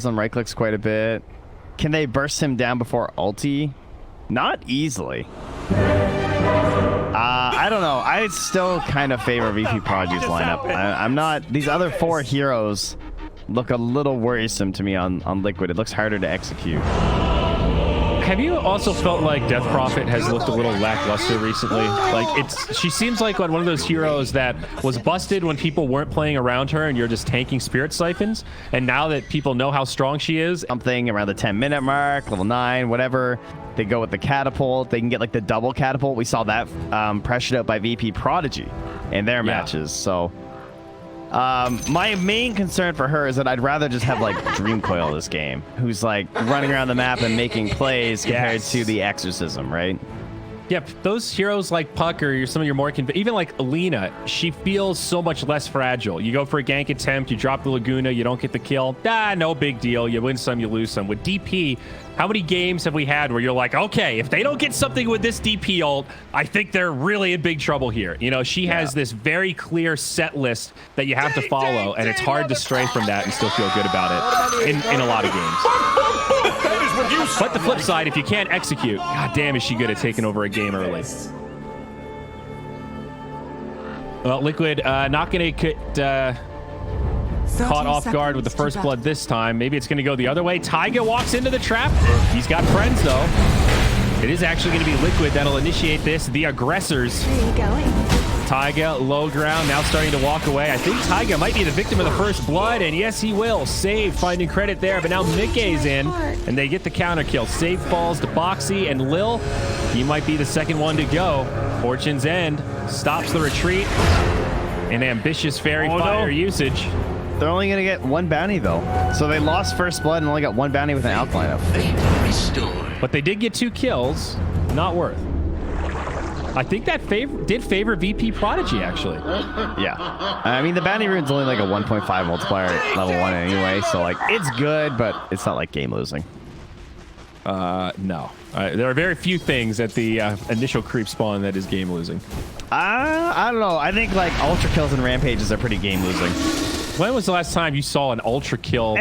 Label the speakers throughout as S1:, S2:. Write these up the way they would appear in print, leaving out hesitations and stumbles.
S1: on right clicks quite a bit. Can they burst him down before ulti? Not easily. I don't know. I still kind of favor VP Prodigy's lineup. I'm not. These other 4 heroes look a little worrisome to me on Liquid. It looks harder to execute.
S2: Have you also felt like Death Prophet has looked a little lackluster recently? Like she seems like one of those heroes that was busted when people weren't playing around her and you're just tanking Spirit Siphons. And now that people know how strong she is,
S1: something around the 10-minute mark, level 9, whatever, they go with the catapult. They can get like the double catapult. We saw that pressured out by VP Prodigy in their matches. So my main concern for her is that I'd rather just have like Dream Coil this game, who's like running around the map and making plays compared to the Exorcism, right?
S2: Yep, those heroes like Puck or some of your more even like Lina, she feels so much less fragile. You go for a gank attempt, you drop the Laguna, you don't get the kill. No big deal. You win some, you lose some. With DP, how many games have we had where you're like, okay, if they don't get something with this DP ult, I think they're really in big trouble here. You know, she has this very clear set list that you have to follow, and it's hard to stray from that and still feel good about it in a lot of games. But the flip side, if you can't execute, god damn, is she good at taking over a game early. Well, Liquid not going to get caught off guard with the first blood this time. Maybe it's going to go the other way. Taiga walks into the trap. He's got friends, though. It is actually going to be Liquid that'll initiate this. The aggressors.
S3: Where are you going?
S2: Taiga, low ground, now starting to walk away. I think Taiga might be the victim of the first blood, and yes, he will. Save, finding credit there, but now Mickey's in, and they get the counter kill. Save falls to Boxy, and Lil, he might be the second one to go. Fortune's End stops the retreat. An ambitious fairy fire usage.
S1: They're only going to get 1 bounty, though. So they lost first blood and only got 1 bounty with an alkaline up.
S2: But they did get 2 kills. Not worth. I think that did favor VP Prodigy, actually.
S1: Yeah. I mean, the bounty rune's only like a 1.5 multiplier at level 1 anyway, so like it's good, but it's not like game losing.
S2: No. There are very few things at the initial creep spawn that is game losing.
S1: I don't know. I think like ultra kills and rampages are pretty game losing.
S2: When was the last time you saw an ultra kill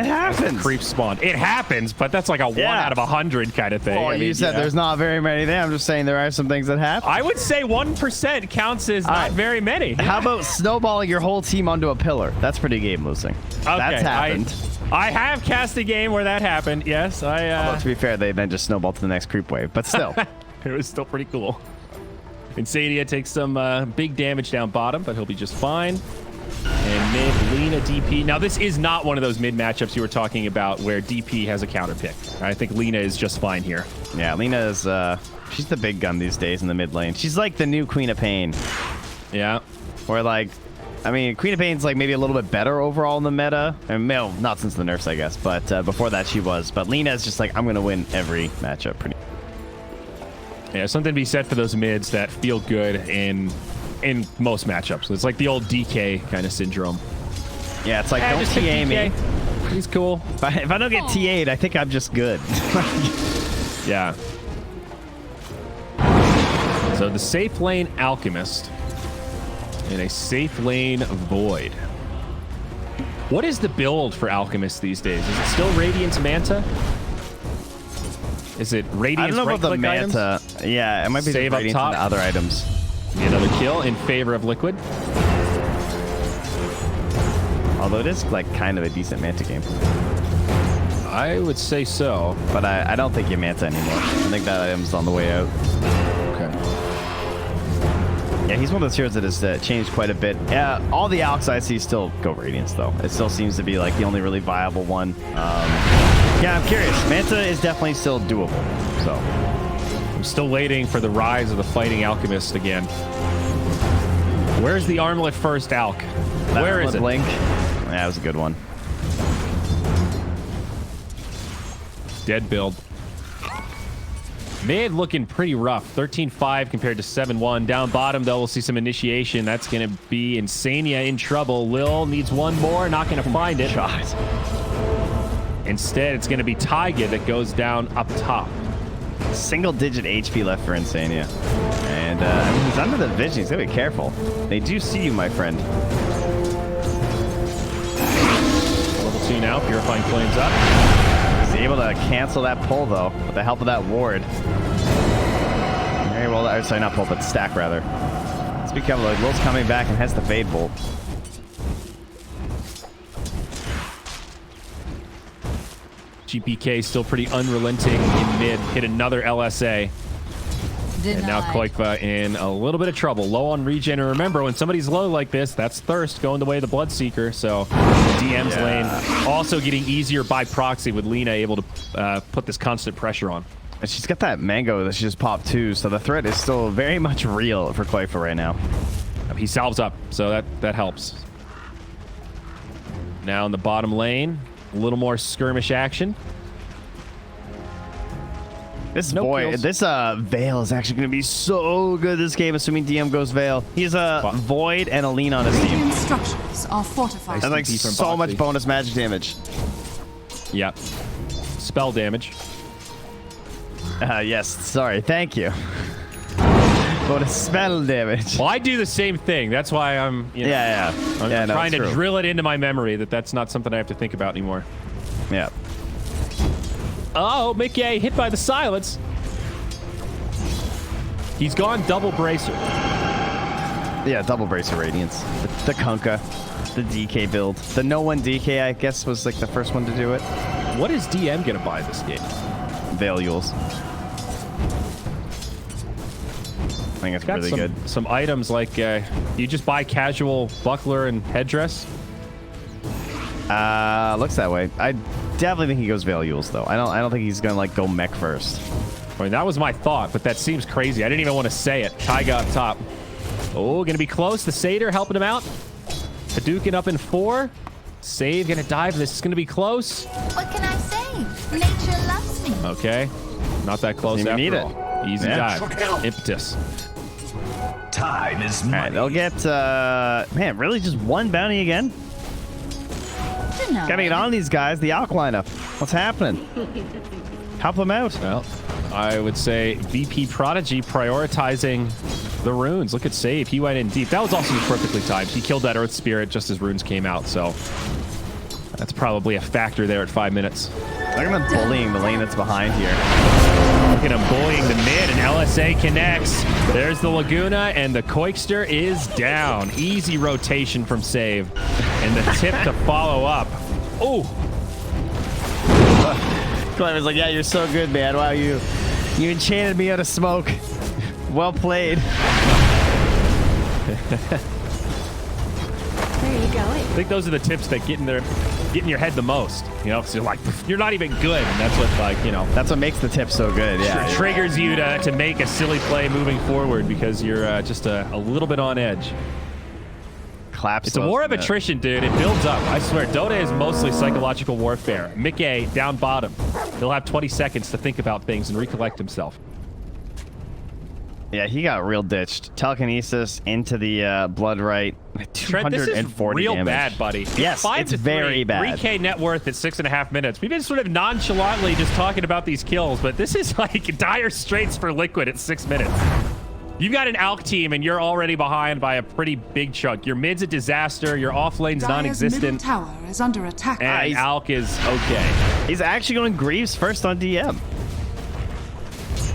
S2: creep spawn? It happens, but that's like a 1 out of 100 kind of thing.
S1: Well, I mean, you said there's not very many there. I'm just saying there are some things that happen.
S2: I would say 1% counts as not very many.
S1: How about snowballing your whole team onto a pillar? That's pretty game losing. Okay, that's happened.
S2: I have cast a game where that happened. Yes,
S1: Although, to be fair, they then just snowballed to the next creep wave, but still.
S2: It was still pretty cool. Insania takes some big damage down bottom, but he'll be just fine. And mid, Lina, DP. Now, this is not one of those mid matchups you were talking about where DP has a counter pick. I think Lina is just fine here.
S1: Yeah, Lina is, she's the big gun these days in the mid lane. She's like the new Queen of Pain.
S2: Yeah.
S1: Or like, I mean, Queen of Pain's like maybe a little bit better overall in the meta. And well, not since the nerfs, I guess. But before that, she was. But Lina is just like, I'm going to win every matchup pretty.
S2: Yeah, something to be said for those mids that feel good in most matchups. It's like the old DK kind of syndrome.
S1: Yeah, it's like, don't TA me.
S2: He's cool.
S1: If I don't get TA'd, I think I'm just good.
S2: Yeah. So the safe lane Alchemist and a safe lane Void. What is the build for Alchemist these days? Is it still Radiance Manta? Is it Radiance?
S1: I don't know about the Manta. Yeah, it might be
S2: Save
S1: the Radiance and the other items.
S2: Another kill in favor of Liquid.
S1: Although it is like kind of a decent Manta game.
S2: I would say so.
S1: But I don't think you Manta anymore. I think that item's on the way out.
S2: Okay.
S1: Yeah, he's one of those heroes that has changed quite a bit. Yeah, all the Alks I see still go Radiance, though. It still seems to be like the only really viable one. Yeah, I'm curious. Manta is definitely still doable. So
S2: I'm still waiting for the rise of the Fighting Alchemist again. Where's the armlet first, Alk? Where is it?
S1: Blink. Yeah, that was a good one.
S2: Dead build. Mid looking pretty rough. 13-5 compared to 7-1. Down bottom, though, we'll see some initiation. That's going to be Insania in trouble. Lil needs one more. Not going to find it. Instead, it's going to be Taiga that goes down up top.
S1: Single-digit HP left for Insania. And I mean, he's under the vision. He's got to be careful. They do see you, my friend.
S2: Level 2 now. Purifying Flames up.
S1: He's able to cancel that pull, though, with the help of that ward. Very well, sorry, not pull, but stack, rather. Let's be careful. Like, Will's coming back and has the Fade Bolt.
S2: GPK still pretty unrelenting in mid. Hit another LSA.
S3: Denied.
S2: And now Koikva in a little bit of trouble. Low on regen. And remember, when somebody's low like this, that's Thirst going the way of the Bloodseeker. So DM's lane also getting easier by proxy with Lina able to put this constant pressure on.
S1: And she's got that mango that she just popped too, so the threat is still very much real for Koikva right now.
S2: He salves up, so that helps. Now in the bottom lane, a little more skirmish action.
S1: This
S2: kills.
S1: this Veil is actually going to be so good this game, assuming DM goes Veil. He has a Void and a Lean on his team.
S3: Radiant structures are fortified.
S1: That's like so much bonus magic damage.
S2: Yep. Spell damage.
S1: Yes, sorry, thank you. Bonus spell damage.
S2: Well, I do the same thing. That's why I'm, I'm trying to drill it into my memory that that's not something I have to think about anymore.
S1: Yeah.
S2: Oh, Mickey hit by the silence. He's gone double bracer.
S1: Yeah, double bracer radiance. The Kunkka, the DK build. The no one DK, I guess, was like the first one to do it.
S2: What is DM gonna buy this game?
S1: Veil Yules. I think it's really good.
S2: Some items like you just buy casual buckler and headdress.
S1: Looks that way. I definitely think he goes Veil Yules though. I don't think he's gonna like go mech first.
S2: I mean, that was my thought, but that seems crazy. I didn't even want to say it. Taiga up top. Oh, gonna be close. The Satyr helping him out. Hadouken up in 4. Save gonna dive. This is gonna be close.
S3: What can I say? Nature loves me.
S2: Okay, not that close
S1: Doesn't even
S2: after
S1: need
S2: all. Easy dive. Impetus.
S4: Time is money.
S1: All right, they'll get man, really just one bounty again.
S3: Denied.
S1: Gotta get on these guys. The Alk lineup. What's happening? Help them out.
S2: Well, I would say VP Prodigy prioritizing the runes. Look at Save. He went in deep. That was also perfectly timed. He killed that Earth Spirit just as runes came out, so that's probably a factor there at 5 minutes.
S1: Look at them bullying the lane that's behind here.
S2: Look at him bullying the mid, and LSA connects. There's the Laguna, and the Koikster is down. Easy rotation from Save. And the tip to follow up. Oh!
S1: Clever's like, yeah, you're so good, man. Wow, you enchanted me out of smoke. Well played.
S3: Where are you going?
S2: I think those are the tips that get in your head the most. You know, so like you're not even good. And that's what, like, you know,
S1: That's what makes the tip so good. Yeah.
S2: triggers you to make a silly play moving forward because you're just a little bit on edge.
S1: Claps.
S2: It's a war of attrition, dude. It builds up. I swear, Dota is mostly psychological warfare. Mickey down bottom. He'll have 20 seconds to think about things and recollect himself.
S1: Yeah, he got real ditched. Telekinesis into the blood right.
S2: Trent, this is
S1: 240
S2: real
S1: damage.
S2: bad, buddy.
S1: Yes,
S2: 5
S1: it's
S2: to 3,
S1: very bad.
S2: 3K net worth at 6.5 minutes. We've been sort of nonchalantly just talking about these kills, but this is like dire straits for Liquid at 6 minutes. You've got an Alk team, and you're already behind by a pretty big chunk. Your mid's a disaster. Your off lane's
S5: Dire's middle
S2: non-existent.
S5: tower is under attack.
S2: And Alk is okay.
S1: He's actually going Greaves first on DM.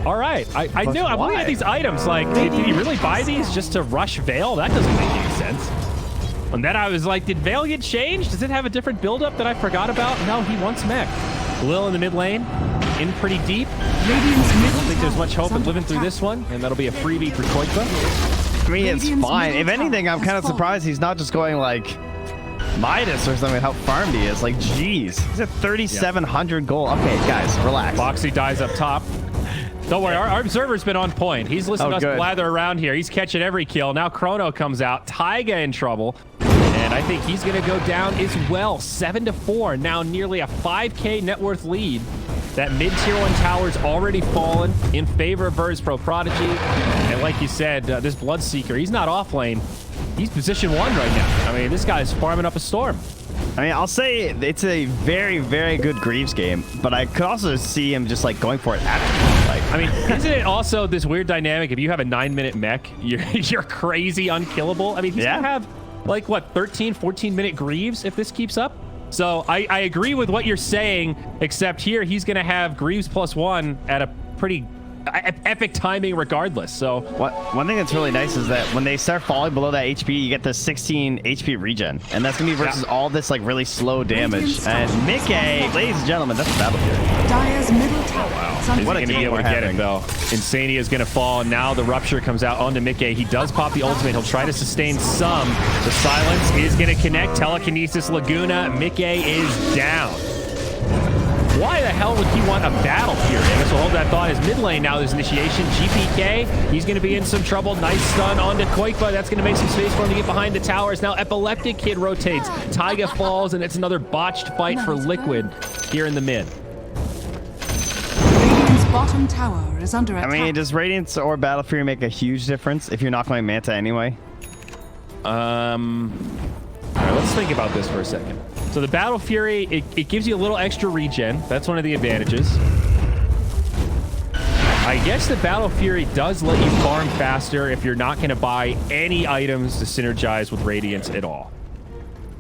S2: All right. I
S1: But
S2: know. I'm looking
S1: why?
S2: at these items. Like, did he really buy these just to rush Veil? That doesn't make any sense. And then I was like, did Veil get changed? Does it have a different build-up that I forgot about? No, he wants mech. Lil in the mid lane, in pretty deep.
S5: Radiant's
S2: I
S5: middle
S2: don't think there's much
S5: tower
S2: hope
S5: is
S2: in
S5: under
S2: living through
S5: attack.
S2: this one, and that'll be a freebie for Koikva.
S1: I mean, it's
S5: Radiant's
S1: fine.
S5: middle
S1: If anything,
S5: tower
S1: I'm
S5: has
S1: kind of
S5: fallen.
S1: surprised he's not just going like Midas or something. How farmed he is. Like, geez, he's at 3,700 gold. Okay, guys, relax.
S2: Foxy dies up top. Don't worry, our observer's been on point. He's listening to us
S1: good.
S2: blather around here. He's catching every kill. Now Chrono comes out. Taiga in trouble. And I think he's going to go down as well. 7-4. Now nearly a 5K net worth lead. That mid-tier 1 tower's already fallen in favor of Bird's Pro Prodigy. And like you said, this Bloodseeker, he's not off lane. He's position 1 right now. I mean, this guy's farming up a storm.
S1: I mean, I'll say it's a very, very good Greaves game, but I could also see him just like going for it after. Like,
S2: I mean, isn't it also this weird dynamic? If you have a 9-minute mech, you're crazy unkillable. I mean, he's
S1: Yeah.
S2: gonna have like what 13, 14-minute Greaves if this keeps up. So I agree with what you're saying, except here he's going to have Greaves +1 at a pretty epic timing regardless. So
S1: one thing that's really nice is that when they start falling below that HP, you get the 16 HP regen, and that's gonna be versus all this like really slow damage. And Mickey, ladies and gentlemen, that's a battle here.
S5: Dire's middle tower.
S2: He's going to be able to get it though. Insania is going to fall. Now the Rupture comes out onto Mickey. He does pop the ultimate. He'll try to sustain some. The Silence is going to connect. Telekinesis Laguna. Mickey is down. Why the hell would he want a Battle Fury? I guess we'll hold that thought. His mid lane now, there's initiation. GPK, he's going to be in some trouble. Nice stun onto Koikba. That's going to make some space for him to get behind the towers. Now Epileptic Kid rotates. Taiga falls, and it's another botched fight for Liquid here in the mid.
S5: Radiant's bottom tower is under attack.
S1: I mean, does Radiance or Battle Fury make a huge difference if you're not going Manta anyway?
S2: All right, let's think about this for a second. So the Battle Fury, it gives you a little extra regen. That's one of the advantages. I guess the Battle Fury does let you farm faster if you're not going to buy any items to synergize with Radiance at all.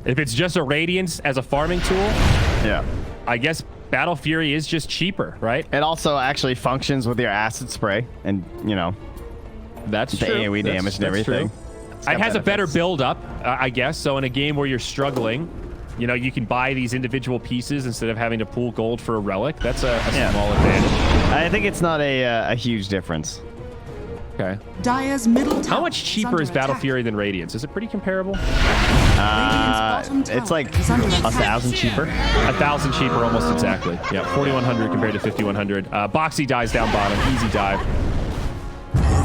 S2: If it's just a Radiance as a farming tool,
S1: yeah,
S2: I guess Battle Fury is just cheaper, right?
S1: It also actually functions with your Acid Spray and, you know,
S2: that's
S1: the
S2: true.
S1: AoE damage and everything.
S2: True. It has a better build up, I guess. So in a game where you're struggling, you know, you can buy these individual pieces instead of having to pool gold for a relic. That's a small advantage.
S1: I think it's not a huge difference.
S2: Okay.
S5: Dire's middle tower.
S2: How much cheaper is Battle Fury than Radiance? Is it pretty comparable?
S1: It's like 1,000 cheaper.
S2: 1,000 cheaper, almost exactly. Yeah, 4,100 compared to 5,100. Boxy dies down bottom. Easy dive.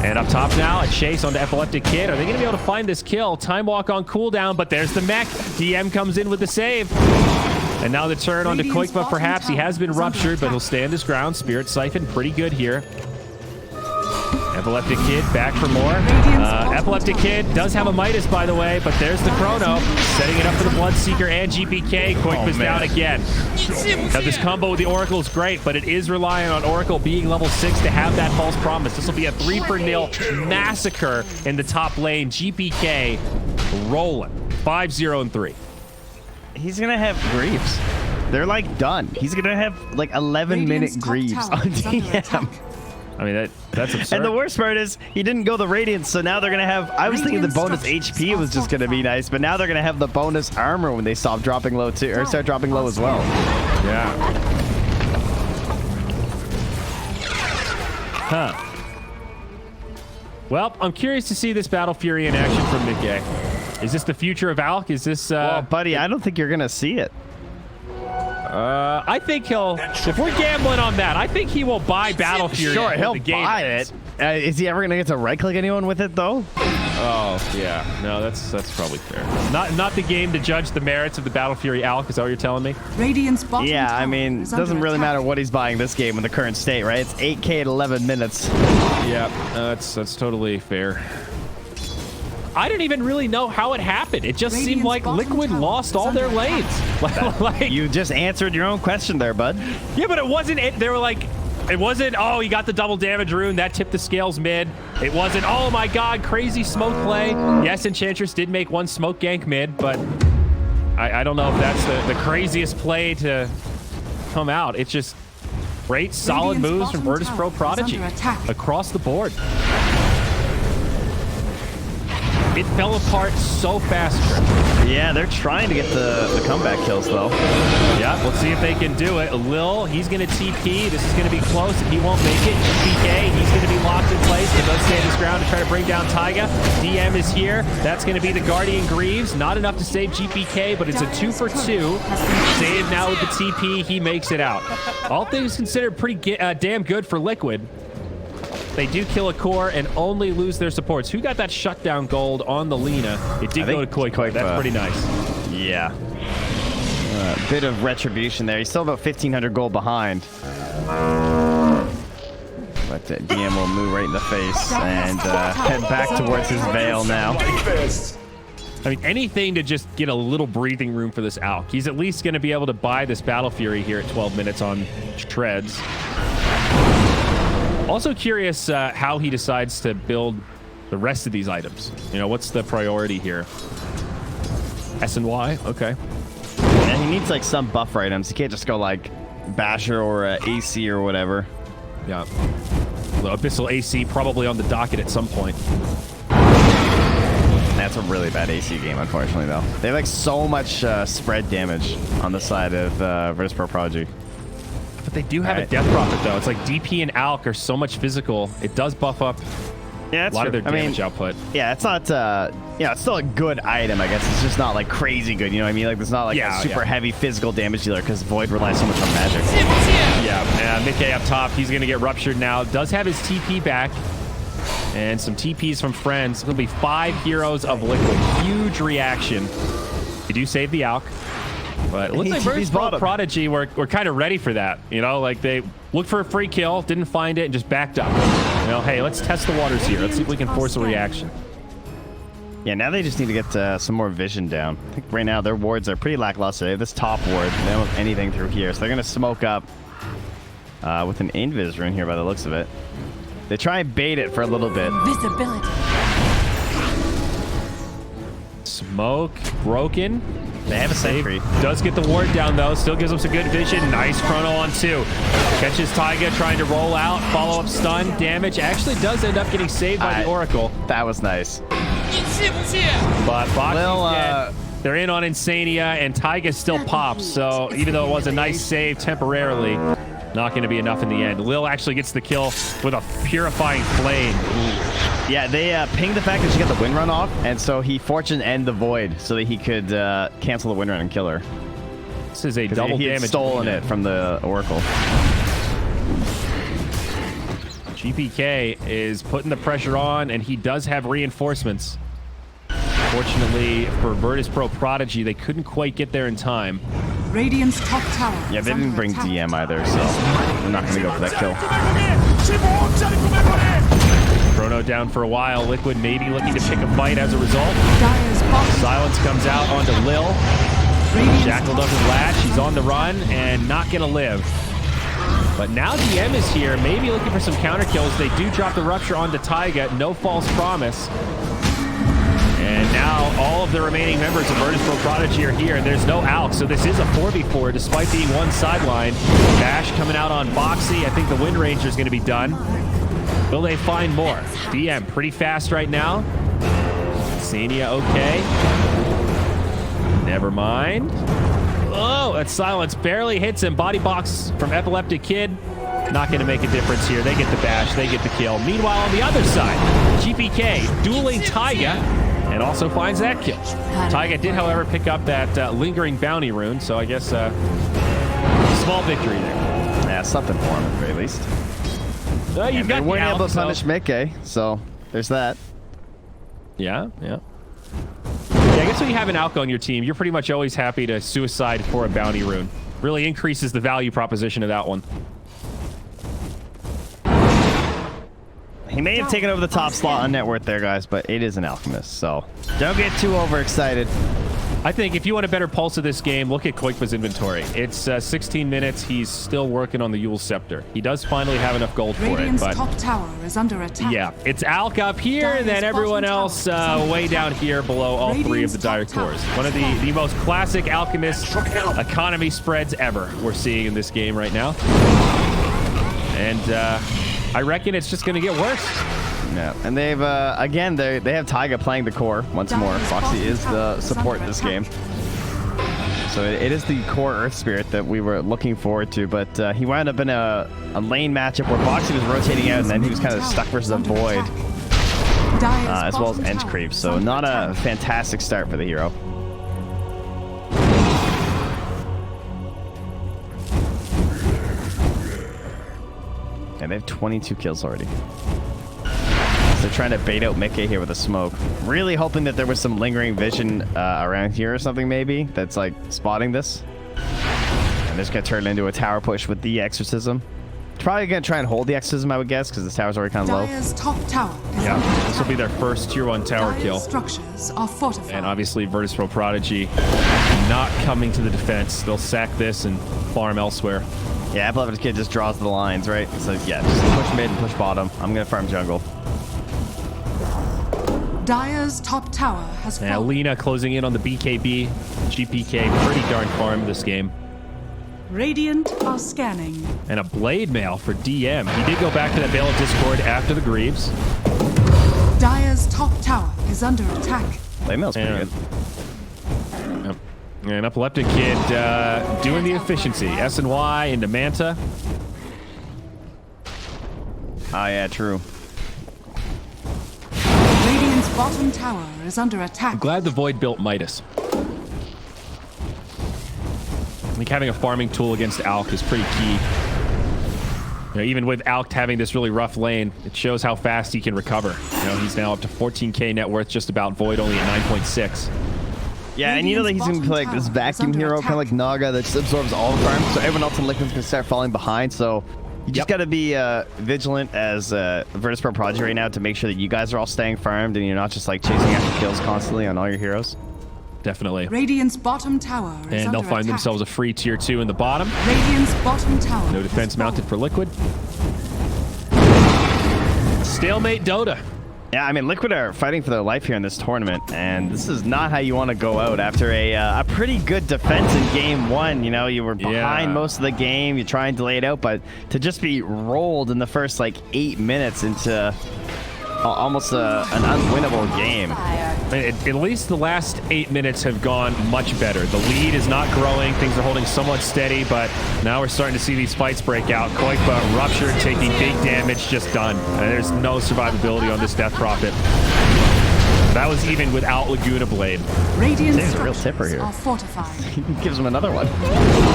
S2: And up top now, a chase onto Epileptic Kid. Are they going to be able to find this kill? Time Walk on cooldown, but there's the mech. DM comes in with the save. And now the turn onto Koikba, perhaps. He has been ruptured, but he'll stand his ground. Spirit Siphon, pretty good here. Epileptic Kid back for more. Epileptic Kid does have a Midas, by the way, but there's the Chrono. Setting it up for the Bloodseeker and GPK. Koikba's down again. Now this combo with the Oracle is great, but it is relying on Oracle being level 6 to have that false promise. This will be a 3-for-0 massacre in the top lane. GPK rolling. 5-0-3.
S1: He's going to have Greaves. They're like done. He's going to have like 11-minute Greaves on DM.
S2: I mean, that's absurd.
S1: And the worst part is he didn't go the Radiance, so now they're going to have... I was thinking the bonus HP was just going to be nice, but now they're going to have the bonus armor when they stop dropping low too, or start dropping low as well.
S2: Yeah. Huh. Well, I'm curious to see this Battle Fury in action from Mickey. Is this the future of Alk? Is this...
S1: Well, buddy, I don't think you're going to see it.
S2: I think he'll... If we're gambling on that, I think he will buy Battle Fury.
S1: Sure, he'll buy it. Is he ever going to get to right-click anyone with it, though?
S2: Oh, yeah. No, that's probably fair. Not the game to judge the merits of the Battle Fury Alk, is that what you're telling me?
S5: Radiant's bottom
S1: yeah,
S5: tower
S1: I mean, it doesn't really matter what he's buying this game in the current state, right? It's 8K at 11 minutes.
S2: Yeah, that's totally fair. I didn't even really know how it happened. It just seemed like Liquid lost all their lanes. Like,
S1: you just answered your own question there, bud.
S2: Yeah, but it wasn't it. They were like, it wasn't, oh, he got the double damage rune. That tipped the scales mid. It wasn't, oh my god, crazy smoke play. Yes, Enchantress did make one smoke gank mid, but I don't know if that's the craziest play to come out. It's just great, solid moves from Virtus Pro Prodigy across the board. It fell apart so fast.
S1: Yeah, they're trying to get the comeback kills, though.
S2: Yeah, let's see if they can do it. Lil, he's going to TP. This is going to be close. If he won't make it, GPK, he's going to be locked in place. He does stand his ground to try to bring down Taiga. DM is here. That's going to be the Guardian Greaves. Not enough to save GPK, but it's a 2-for-2. Save now with the TP. He makes it out. All things considered, pretty damn good for Liquid. They do kill a core and only lose their supports. Who got that shutdown gold on the Lina? It did go to Koikba. That's pretty nice.
S1: Yeah. A bit of retribution there. He's still about 1,500 gold behind. But DM will move right in the face and head back towards his veil now.
S2: I mean, anything to just get a little breathing room for this Alk. He's at least going to be able to buy this Battle Fury here at 12 minutes on Treads. Also curious how he decides to build the rest of these items. You know, what's the priority here? S and Y? Okay.
S1: Yeah, he needs like some buff items. He can't just go like Basher or AC or whatever.
S2: Yeah. The Abyssal AC probably on the docket at some point.
S1: That's a really bad AC game, unfortunately, though. They have like so much spread damage on the side of Virtus.Pro Prodigy.
S2: But they do have a Death Prophet, though. It's like DP and Alk are so much physical. It does buff up a lot of their damage output.
S1: Yeah, it's not, it's still a good item, I guess. It's just not like crazy good, you know what I mean? Like, it's not like a super heavy physical damage dealer because Void relies so much on magic.
S2: Yeah, Mickey up top. He's going to get ruptured now. Does have his TP back. And some TPs from friends. It's going to be 5 heroes of Liquid. Huge reaction. They do save the Alk. But it looks like Virtus.Pro Prodigy were kind of ready for that. You know, like they looked for a free kill, didn't find it, and just backed up. You know, hey, let's test the waters here. Let's see if we can force a reaction.
S1: Yeah, now they just need to get some more vision down. I think right now their wards are pretty lackluster. They have this top ward. They don't have anything through here. So they're going to smoke up with an invis rune here by the looks of it. They try and bait it for a little bit.
S3: Visibility.
S2: Smoke broken.
S1: They have a sentry.
S2: Does get the ward down, though. Still gives them some good vision. Nice chrono on 2. Catches Taiga trying to roll out. Follow-up stun. Damage actually does end up getting saved by the Oracle.
S1: That was nice.
S2: But Boxy's dead. They're in on Insania, and Taiga still pops. So even though it was a nice save temporarily, not going to be enough in the end. Lil actually gets the kill with a purifying flame.
S1: Yeah, they pinged the fact that she got the wind run off, and so he fortune end the void so that he could cancel the wind run and kill her.
S2: This is a double
S1: he
S2: damage.
S1: Had stolen it from the Oracle.
S2: GPK is putting the pressure on, and he does have reinforcements. Fortunately for Virtus.Pro Prodigy, they couldn't quite get there in time.
S5: Radiant's top tower.
S1: Yeah, they didn't bring DM either, so they're not going to go for that kill.
S2: Chrono down for a while. Liquid maybe looking to pick a fight as a result. Silence comes out onto Lil. Shackle doesn't latch. He's on the run and not going to live. But now DM is here, maybe looking for some counter kills. They do drop the Rupture onto Taiga. No false promise. And now all of the remaining members of Virtus.Pro Prodigy are here, and there's no Alk, so this is a 4v4 despite being one sideline. Bash coming out on Boxy. I think the Wind Ranger is going to be done. Will they find more? DM pretty fast right now. Sania okay. Never mind. Oh, that Silence barely hits him. Body box from Epileptic Kid. Not going to make a difference here. They get the bash. They get the kill. Meanwhile, on the other side, GPK dueling Taiga and also finds that kill. Taiga did, however, pick up that lingering bounty rune, so I guess small victory there.
S1: Yeah, something for him at the very least.
S2: You've got
S1: they weren't able to punish Mickey, so there's that.
S2: Yeah. I guess when you have an Alk on your team, you're pretty much always happy to suicide for a bounty rune. Really increases the value proposition of that one.
S1: He may have taken over the top slot on net worth there, guys, but it is an Alchemist, so don't get too overexcited.
S2: I think if you want a better pulse of this game, look at Koikpa's inventory. It's 16 minutes. He's still working on the Yule Scepter. He does finally have enough gold for it, but
S5: top tower is under attack.
S2: Yeah, it's Alk up here, and then everyone else way down here below all 3 of the Dire Cores. One of the most classic Alchemist economy spreads ever we're seeing in this game right now. And I reckon it's just going to get worse.
S1: Yeah, and they've, again, they have Taiga playing the core once more. Foxy is the support in this game. So it is the core Earth Spirit that we were looking forward to, but he wound up in a lane matchup where Foxy was rotating out, and then he was kind of stuck versus a Void, as well as Ench Creep. So not a fantastic start for the hero. And they have 22 kills already. They're trying to bait out Mickey here with a smoke. Really hoping that there was some lingering vision around here or something maybe that's like spotting this. And this is going to turn into a tower push with the Exorcism. Probably going to try and hold the Exorcism, I would guess, because this tower's already kind of low.
S5: Dire's top tower.
S2: Yeah, this will be their first tier 1 tower kill.
S5: Structures are fortified.
S2: And obviously Virtus.Pro Prodigy not coming to the defense. They'll sack this and farm elsewhere.
S1: Yeah, Epileptic Kid just draws the lines, right? So yeah, just push mid and push bottom. I'm going to farm jungle.
S5: Dire's top tower has fallen.
S2: Lina closing in on the BKB. GPK pretty darn farm this game.
S5: Radiant are scanning.
S2: And a blade mail for DM. He did go back to that Veil of Discord after the Greaves.
S5: Dire's top tower is under attack.
S1: Blade mail's pretty good.
S2: Yep. And Epileptic Kid doing the efficiency. S and Y into Manta.
S1: Oh, yeah, true.
S5: Radiant's bottom tower is under attack.
S2: I'm glad the Void built Midas. I think having a farming tool against Alk is pretty key. You know, even with Alk having this really rough lane, it shows how fast he can recover. You know, he's now up to 14k net worth, just about. Void only at 9.6.
S1: Yeah, and you know that he's going to play like this vacuum hero, kind of like Naga, that just absorbs all the farm, so everyone else in Liquid's going to start falling behind, so you just got to be vigilant as Virtus.pro Prodigy right now to make sure that you guys are all staying farmed and you're not just like chasing after kills constantly on all your heroes.
S2: Definitely.
S5: Radiant's bottom tower is
S2: And
S5: under
S2: they'll find
S5: attack.
S2: themselves a free tier 2 in the bottom.
S5: Radiant's bottom tower.
S2: No defense mounted for Liquid. Stalemate Dota.
S1: Yeah, I mean, Liquid are fighting for their life here in this tournament, and this is not how you want to go out after a pretty good defense in game one. You know, you were behind most of the game, you try and delay it out, but to just be rolled in the first, like, 8 minutes into almost an unwinnable game.
S2: At least the last 8 minutes have gone much better. The lead is not growing. Things are holding somewhat steady, but now we're starting to see these fights break out. Koikba ruptured, taking big damage, just done. And there's no survivability on this Death Prophet. That was even without Laguna Blade.
S5: Radiant
S1: Dave's a real tipper here.
S5: are fortified.
S1: He gives him another one.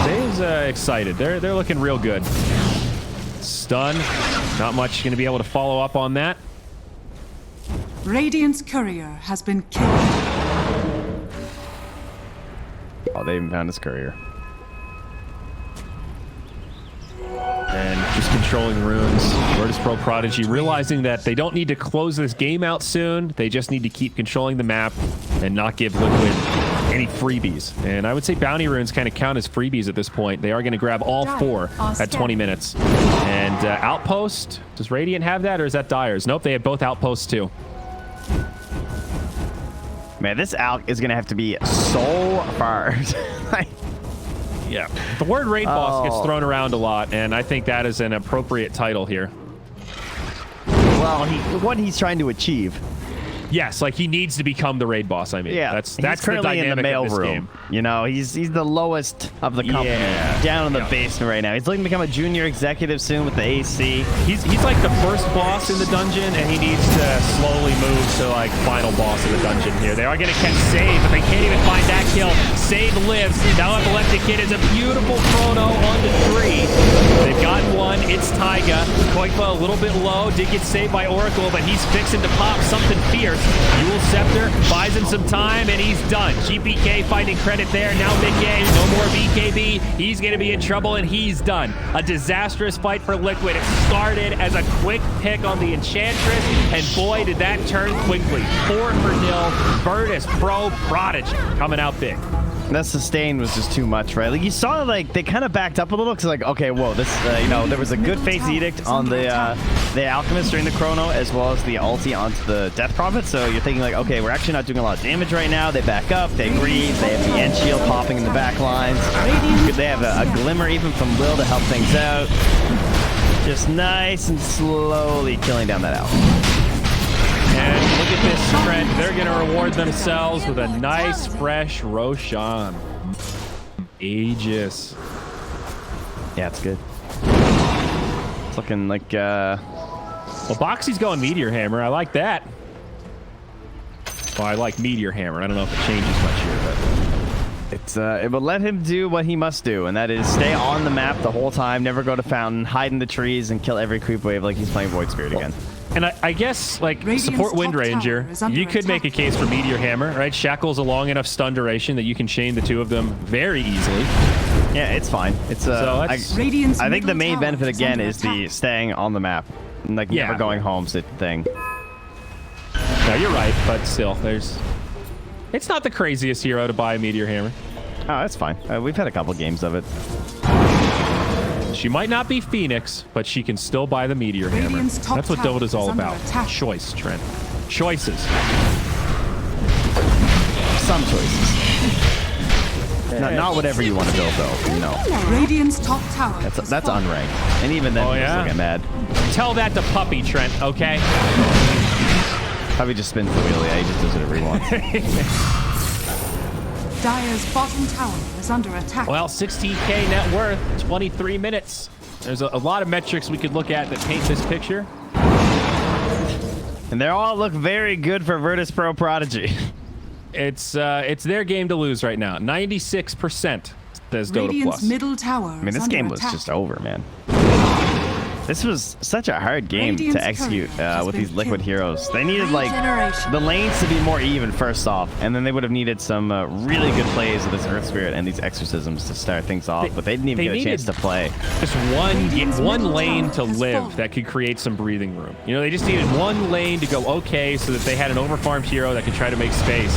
S2: Dave's excited. They're looking real good. Stun. Not much going to be able to follow up on that.
S5: Radiant's courier has been killed.
S1: Oh, they even found his courier.
S2: And just controlling runes. Virtus.pro Prodigy realizing that they don't need to close this game out soon. They just need to keep controlling the map and not give Liquid any freebies. And I would say bounty runes kind of count as freebies at this point. They are going to grab all 4 at 20 minutes. And Outpost, does Radiant have that or is that Dire's? Nope, they have both Outposts too.
S1: Man, this Alk is going to have to be so far.
S2: Yeah. The word raid boss gets thrown around a lot, and I think that is an appropriate title here.
S1: Well, what he's trying to achieve.
S2: Yes, like he needs to become the raid boss. I mean,
S1: Yeah,
S2: that's
S1: currently
S2: the
S1: in the
S2: dynamic
S1: mail
S2: of this
S1: room.
S2: game.
S1: You know, he's the lowest of the company, down in the basement right now. He's looking to become a junior executive soon with the AC.
S2: He's like the first boss in the dungeon, and he needs to slowly move to like final boss in the dungeon here. They are going to catch Save, but they can't even find that kill. Save lives. Now Epileptic Kid is a beautiful chrono on the 3. They've gotten one. It's Taiga. Koikba a little bit low. Did get saved by Oracle, but he's fixing to pop something fierce. Yule Scepter buys him some time, and he's done. GPK finding credit there. Now Big Game, no more BKB. He's going to be in trouble, and he's done. A disastrous fight for Liquid. It started as a quick pick on the Enchantress, and boy, did that turn quickly. 4-0, Virtus.pro Prodigy coming out big.
S1: That sustain was just too much, right? Like you saw, like they kind of backed up a little because, like, okay, whoa, this, you know, there was a good Fate's Edict on the Alchemist during the Chrono, as well as the ulti onto the Death Prophet. So you're thinking, like, okay, we're actually not doing a lot of damage right now. They back up, they grieve, they have the end shield popping in the back lines. They have a glimmer even from Will to help things out. Just nice and slowly killing down that Alpha.
S2: And look at this trend. They're going to reward themselves with a nice, fresh Roshan. Aegis.
S1: Yeah, it's good. It's looking like...
S2: Well, Boxy's going Meteor Hammer. I like that. Well, I like Meteor Hammer. I don't know if it changes much here, but...
S1: It's it will let him do what he must do, and that is stay on the map the whole time, never go to Fountain, hide in the trees, and kill every creep wave like he's playing Void Spirit again.
S2: And I guess, like,
S5: Radiant's
S2: support Wind
S5: top
S2: Ranger,
S5: tower is under
S2: you could make a
S5: attack.
S2: case for Meteor Hammer, right? Shackle's a long enough stun duration that you can chain the two of them very easily.
S1: Yeah, it's fine. It's
S2: So
S1: I
S5: Radiant's
S1: think the
S5: middle
S1: main
S5: tower
S1: benefit
S5: is
S1: again
S5: under
S1: is the
S5: attack.
S1: staying on the map, and, like
S2: Yeah.
S1: never going home thing.
S2: No, you're right, but still, it's not the craziest hero to buy a Meteor Hammer.
S1: Oh, that's fine. We've had a couple games of it.
S2: She might not be Phoenix, but she can still buy the Meteor Hammer.
S5: Radiant's top
S2: That's what
S5: tower
S2: Dota's all
S5: is under
S2: about.
S5: attack.
S2: Choice, Trent. Choices.
S1: Some choices. Not whatever you want to build, though. You know,
S5: Radiant's top tower.
S1: that's unranked, and even then,
S2: Oh,
S1: people
S2: yeah?
S1: still get mad.
S2: Tell that to Puppy, Trent, okay?
S1: Probably just spins the wheel. Yeah, he just does whatever he wants.
S5: Dire's bottom tower is under attack.
S2: Well, 16K net worth, 23 minutes. There's a lot of metrics we could look at that paint this picture.
S1: And they all look very good for Virtus Pro Prodigy.
S2: It's their game to lose right now. 96% says Dota
S5: Radiant's
S2: Plus.
S5: middle tower.
S1: I mean, this game was just over, man. This was such a hard game
S5: Radiant's
S1: to execute
S5: turret has
S1: with
S5: been
S1: these liquid
S5: killed.
S1: heroes. They needed like
S3: Regeneration.
S1: the lanes to be more even first off, and then they would have needed some really good plays with this Earth Spirit and these exorcisms to start things off. But they didn't even get a chance to play.
S2: Just one lane to live that could create some breathing room. You know, they just needed one lane to go okay so that they had an overfarmed hero that could try to make space.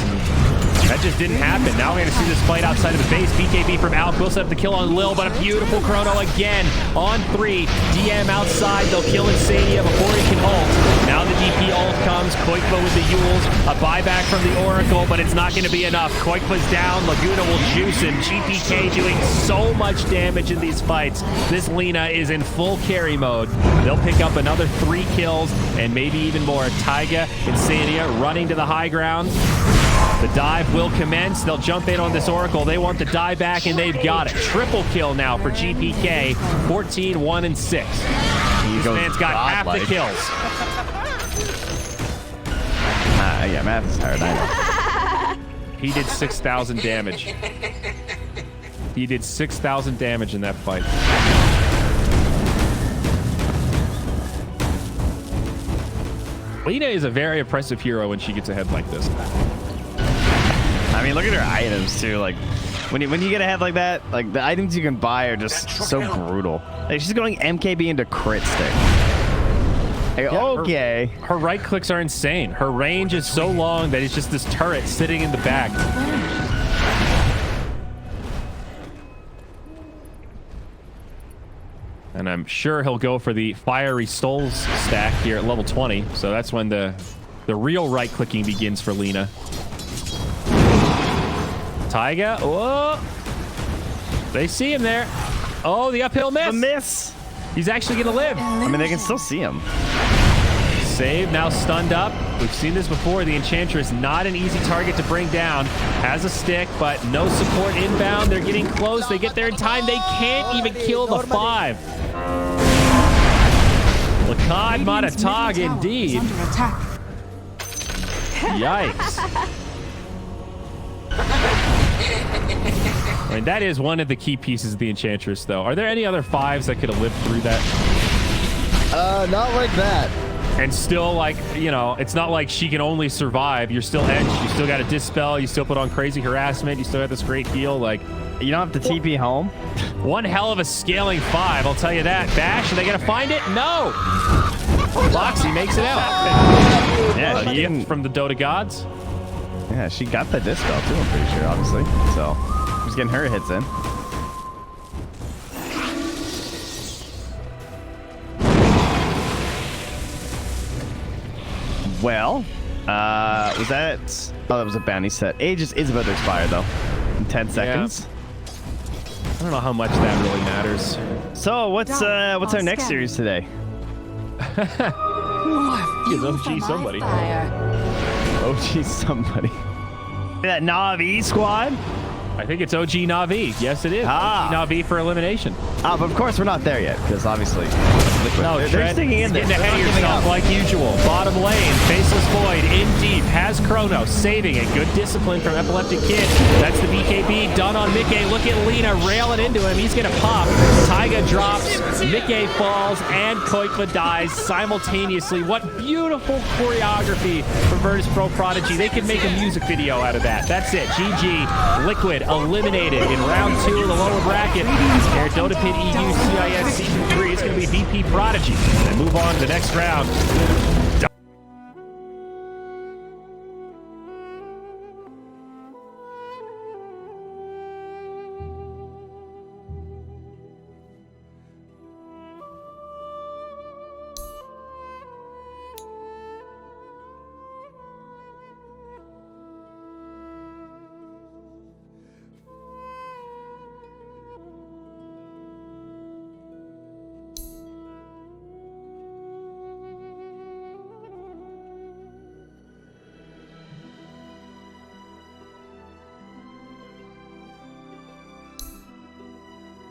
S2: And that just didn't happen. Now we're going to see this fight outside of the base. VP.P from Alk will set up the kill on Lil, but a beautiful chrono again on 3. DM outside. They'll kill Insania before he can ult. Now the DP ult comes. Koikba with the Yules. A buyback from the Oracle, but it's not going to be enough. Koikba's down. Laguna will juice him. GPK doing so much damage in these fights. This Lina is in full carry mode. They'll pick up another 3 kills and maybe even more. Taiga, Insania running to the high ground. The dive will commence. They'll jump in on this Oracle. They want the die back, and they've got it. Triple kill now for GPK. 14, 1, and 6. This man's got half the kills.
S1: Yeah, math is hard. I know.
S2: He did 6,000 damage. He did 6,000 damage in that fight. Lina is a very impressive hero when she gets ahead like this.
S1: I mean, look at her items too. Like, when you get ahead like that, like the items you can buy are just so brutal. Like, she's going MKB into crit stick. Like, okay.
S2: Her right clicks are insane. Her range is so long that it's just this turret sitting in the back. And I'm sure he'll go for the Fiery Souls stack here at level 20. So that's when the real right clicking begins for Lina. Taiga. Whoa. They see him there. Oh, the uphill miss.
S1: A miss.
S2: He's actually going to live.
S1: I mean, they can still see him.
S2: Save, now stunned up. We've seen this before. The Enchantress, not an easy target to bring down. Has a stick, but no support inbound. They're getting close. They get there in time. They can't even kill the 5. Lakad Matatag, indeed.
S5: Under attack.
S2: Yikes. I mean, that is one of the key pieces of the Enchantress, though. Are there any other 5s that could have lived through that?
S1: Not like that.
S2: And still, like, you know, it's not like she can only survive. You're still edged. You still got to dispel. You still put on crazy harassment. You still got this great heal. Like,
S1: you don't have to TP home.
S2: One hell of a scaling 5, I'll tell you that. Bash, are they going to find it? No. Loxy makes it out.
S1: Yeah,
S2: A gift from the Dota gods.
S1: Yeah, she got the dispel too, I'm pretty sure, obviously. So, she's getting her hits in. Well, was that... Oh, that was a bounty set. Aegis is about to expire, though. In 10 seconds.
S2: I don't know how much that really matters.
S1: So, what's our next series today?
S2: Is OG somebody.
S1: OG somebody. That Na'Vi squad?
S2: I think it's OG Na'Vi. Yes, it is.
S1: Ah.
S2: OG Na'Vi for elimination.
S1: But of course, we're not there yet, because obviously...
S2: No,
S1: they're
S2: Trent,
S1: sticking in there.
S2: getting ahead of
S1: They're not giving
S2: yourself
S1: up.
S2: like usual. Bottom lane, Faceless Void, in deep, has Chrono, saving it. Good discipline from Epileptic Kid. That's the BKB done on Mickey. Look at Lina railing into him. He's going to pop. Taiga drops, Mickey falls, and Koikba dies simultaneously. What beautiful choreography from Virtus Pro Prodigy. They could make a music video out of that. That's it. GG. Liquid eliminated in round 2 of the lower bracket. Here at Dota PIT EU CIS Season 3, it's going to be VP Prodigy. And move on to the next round.